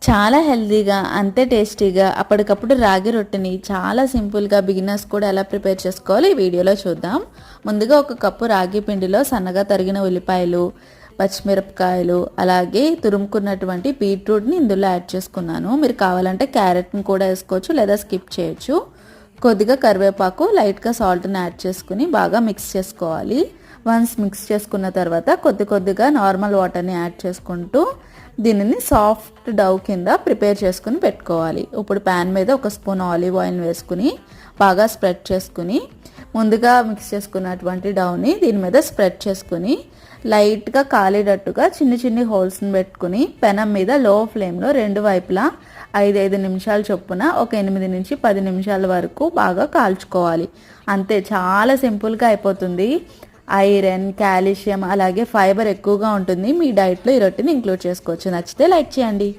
చాలా హెల్తీగా అంతే టేస్టీగా అప్పటికప్పుడు రాగి రొట్టెని చాలా సింపుల్గా బిగినర్స్ కూడా ఎలా ప్రిపేర్ చేసుకోవాలో ఈ వీడియోలో చూద్దాం. ముందుగా ఒక కప్పు రాగి పిండిలో సన్నగా తరిగిన ఉల్లిపాయలు, పచ్చిమిరపకాయలు, అలాగే తురుముకున్నటువంటి బీట్రూట్ని ఇందులో యాడ్ చేసుకున్నాను. మీరు కావాలంటే క్యారెట్ని కూడా వేసుకోవచ్చు లేదా స్కిప్ చేయొచ్చు. కొద్దిగా కరివేపాకు, లైట్గా సాల్ట్ని యాడ్ చేసుకుని బాగా మిక్స్ చేసుకోవాలి. వన్స్ మిక్స్ చేసుకున్న తర్వాత కొద్దిగా నార్మల్ వాటర్ని యాడ్ చేసుకుంటూ దీనిని సాఫ్ట్ డౌ కింద ప్రిపేర్ చేసుకుని పెట్టుకోవాలి. ఇప్పుడు ప్యాన్ మీద ఒక స్పూన్ ఆలివ్ ఆయిల్ వేసుకుని బాగా స్ప్రెడ్ చేసుకుని ముందుగా మిక్స్ చేసుకున్నటువంటి డౌని దీని మీద స్ప్రెడ్ చేసుకుని లైట్గా కాలేటట్టుగా చిన్ని హోల్స్ని పెట్టుకుని పెనం మీద లో ఫ్లేమ్లో రెండు వైపులా 5 నిమిషాల చొప్పున ఒక 8 నుంచి 10 నిమిషాల వరకు బాగా కాల్చుకోవాలి. అంతే, చాలా సింపుల్గా అయిపోతుంది. ఐరన్, కాల్షియం అలాగే ఫైబర్ ఎక్కువగా ఉంటుంది. మీ డైట్లో ఈ రొట్టెని ఇంక్లూడ్ చేసుకోవచ్చు. నచ్చితే లైక్ చేయండి.